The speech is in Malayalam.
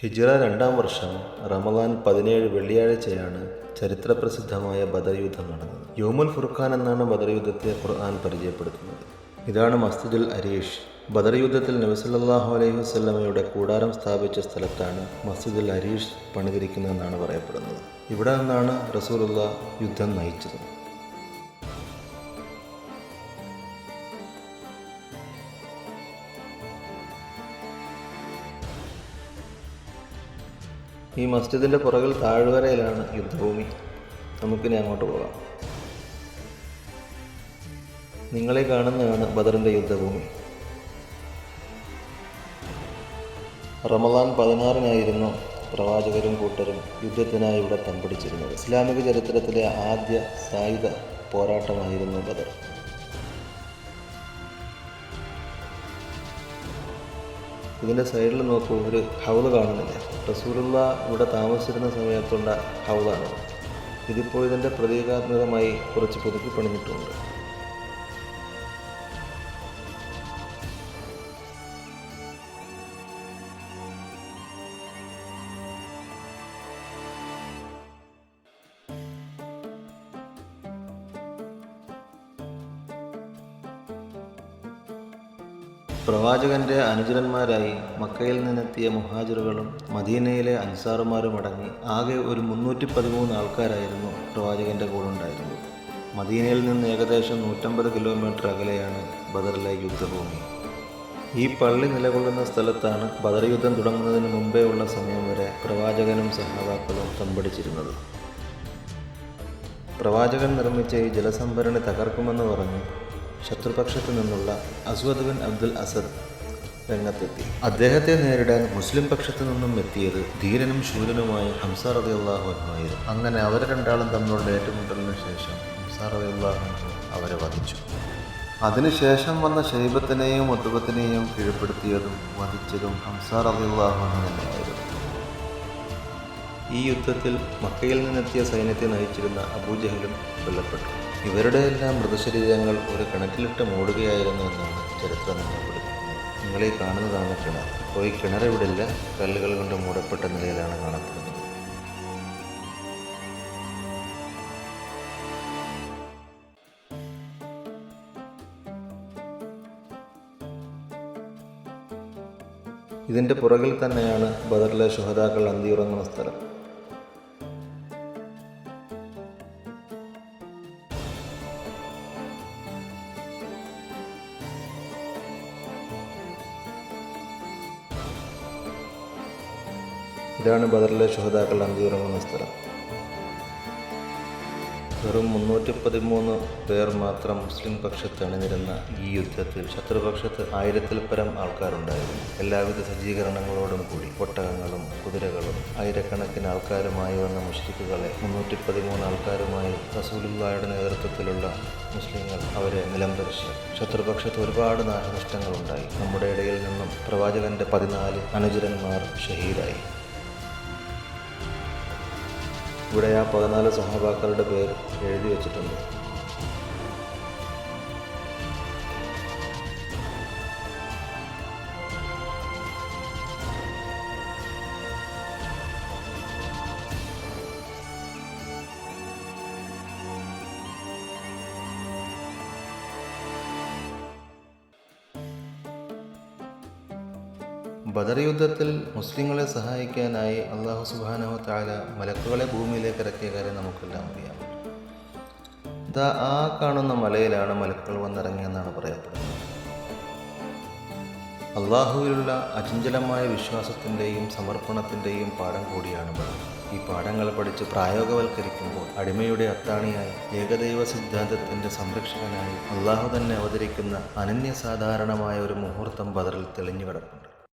ഹിജ്റ 2-ാം വർഷം റമദാൻ 17 വെള്ളിയാഴ്ചയാണ് ചരിത്രപ്രസിദ്ധമായ ബദർ യുദ്ധം നടന്നത്. യൗമുൽ ഫുർഖാൻ എന്നാണ് ബദർ യുദ്ധത്തെ ഖുർആൻ പരിചയപ്പെടുത്തുന്നത്. ഇതാണ് മസ്ജിദുൽ അരീഷ്. ബദർ യുദ്ധത്തിൽ നബി സല്ലല്ലാഹു അലൈഹി വസല്ലമയുടെ കൂടാരം സ്ഥാപിച്ച സ്ഥലത്താണ് മസ്ജിദുൽ അരീഷ് പണിതിരിക്കുന്നതെന്നാണ് പറയപ്പെടുന്നത്. ഇവിടെ നിന്നാണ് റസൂലുള്ളാഹ് യുദ്ധം നയിച്ചത്. ഈ മസ്ജിദിൻ്റെ പുറകിൽ താഴ്വരയിലാണ് യുദ്ധഭൂമി. നമുക്കിനി അങ്ങോട്ട് പോകാം. നിങ്ങളെ കാണുന്നതാണ് ബദറിൻ്റെ യുദ്ധഭൂമി. റമദാൻ 16-നായിരുന്നു പ്രവാചകരും കൂട്ടരും യുദ്ധത്തിനായി ഇവിടെ തമ്പടിച്ചിരുന്നത്. ഇസ്ലാമിക ചരിത്രത്തിലെ ആദ്യ സായുധ പോരാട്ടമായിരുന്നു ബദർ. ഇതിൻ്റെ സൈഡിൽ നോക്കൂ, ഒരു ഹൗദ് കാണുന്നില്ല. റസൂലുള്ളാഹ് ഇവിടെ താമസിച്ചിരുന്ന സമയത്തുള്ള ഹൗദാണ്. ഇതിപ്പോൾ ഇതിൻ്റെ പ്രതീകാത്മകമായി കുറച്ച് പുതുക്കി പണിഞ്ഞിട്ടുണ്ട്. പ്രവാചകന്റെ അനുചരന്മാരായി മക്കയിൽ നിന്നെത്തിയ മുഹാജിറുകളും മദീനയിലെ അൻസാറുമാരും അടങ്ങി ആകെ ഒരു 313 ആൾക്കാരായിരുന്നു പ്രവാചകന്റെ കൂടെ ഉണ്ടായിരുന്നത്. മദീനയിൽ നിന്ന് ഏകദേശം 150 കിലോമീറ്റർ അകലെയാണ് ബദറിലെ യുദ്ധഭൂമി. ഈ പള്ളി നിലകൊള്ളുന്ന സ്ഥലത്താണ് ബദർ യുദ്ധം തുടങ്ങുന്നതിന് മുമ്പേ ഉള്ള സമയം വരെ പ്രവാചകനും സഹാബാക്കളും തമ്പടിച്ചിരുന്നത്. പ്രവാചകൻ നിർമ്മിച്ച ഈ ജലസംഭരണി തകർക്കുമെന്ന് പറഞ്ഞ് ശത്രുപക്ഷത്തു നിന്നുള്ള അസ്വദ് ബിൻ അബ്ദുൽ അസദ് രംഗത്തെത്തി. അദ്ദേഹത്തെ നേരിടാൻ മുസ്ലിം പക്ഷത്തു നിന്നും എത്തിയത് ധീരനും ശൂരനുമായ ഹംസ റളിയല്ലാഹു അൻഹു ആയിരുന്നു. അങ്ങനെ അവർ രണ്ടാളും തമ്മിലുള്ള ഏറ്റുമുട്ടലിന് ശേഷം ഹംസ റളിയല്ലാഹു അൻഹു അവരെ വധിച്ചു. അതിനുശേഷം വന്ന ശൈബത്തിനെയും ഉത്ബത്തിനെയും കീഴ്പ്പെടുത്തിയതും വധിച്ചതും ഹംസ റളിയല്ലാഹു അൻഹു തന്നെയായിരുന്നു. ഈ യുദ്ധത്തിൽ മക്കയിൽ നിന്നെത്തിയ സൈന്യത്തെ നയിച്ചിരുന്ന അബൂജഹലും കൊല്ലപ്പെട്ടു. ഇവരുടെ എല്ലാം മൃതശരീരങ്ങൾ ഒരു കിണറ്റിലിട്ട് മൂടുകയായിരുന്നു എന്നാണ് ചരിത്രം നമ്മെ പഠിപ്പിക്കുന്നത്. നിങ്ങളീ കാണുന്നതാണ് കിണർ. ഇപ്പോൾ ഈ കിണർ ഇവിടെയില്ല, കല്ലുകൾ കൊണ്ട് മൂടപ്പെട്ട നിലയിലാണ് കാണപ്പെടുന്നത്. ഇതിൻ്റെ പുറകിൽ തന്നെയാണ് ബദറിലെ ശുഹദാക്കൾ അന്തിയുറങ്ങുന്ന സ്ഥലം. ഇതാണ് ബദറിലെ ശുഹദാക്കൾ അന്തിയുറങ്ങുന്ന സ്ഥലം. വെറും 313 പേർ മാത്രം മുസ്ലിം പക്ഷത്ത് അണിനിരുന്ന ഈ യുദ്ധത്തിൽ ശത്രുപക്ഷത്ത് 1000-ൽ പരം ആൾക്കാരുണ്ടായിരുന്നു. എല്ലാവിധ സജ്ജീകരണങ്ങളോടും കൂടി ഒട്ടകങ്ങളും കുതിരകളും ആയിരക്കണക്കിന് ആൾക്കാരുമായി വന്ന മുശ്രിക്കുകളെ 313 ആൾക്കാരുമായി റസൂലുള്ളാഹിയുടെ നേതൃത്വത്തിലുള്ള മുസ്ലിങ്ങൾ അവരെ നിലംപരിച്ചു. ശത്രുപക്ഷത്ത് ഒരുപാട് നാശനഷ്ടങ്ങളുണ്ടായി. നമ്മുടെ ഇടയിൽ നിന്നും പ്രവാചകന്റെ 14 അനുചരന്മാർ ഷഹീദായി. ഇവിടെ ആ 14 സഹാബാക്കളുടെ പേര് എഴുതി വച്ചിട്ടുണ്ട്. ബദർ യുദ്ധത്തിൽ മുസ്ലിങ്ങളെ സഹായിക്കാനായി അല്ലാഹു സുബ്ഹാനഹു വ തആല മലക്കുകളെ ഭൂമിയിലേക്ക് ഇറക്കിയ കാര്യം നമുക്കെല്ലാം അറിയാം. ആ കാണുന്ന മലയിലാണ് മലക്കുകൾ വന്നിറങ്ങിയെന്നാണ് പറയപ്പെടുന്നത്. അള്ളാഹുവിലുള്ള അചഞ്ചലമായ വിശ്വാസത്തിൻ്റെയും സമർപ്പണത്തിൻ്റെയും പാഠം കൂടിയാണ് ബദർ. ഈ പാഠങ്ങൾ പഠിച്ച് പ്രായോഗവൽക്കരിക്കുമ്പോൾ അടിമയുടെ അത്താണിയായി ഏകദൈവ സിദ്ധാന്തത്തിൻ്റെ സംരക്ഷകനായി അള്ളാഹു തന്നെ അവതരിക്കുന്ന അനന്യസാധാരണമായ ഒരു മുഹൂർത്തം ബദറിൽ തെളിഞ്ഞു കിടക്കും.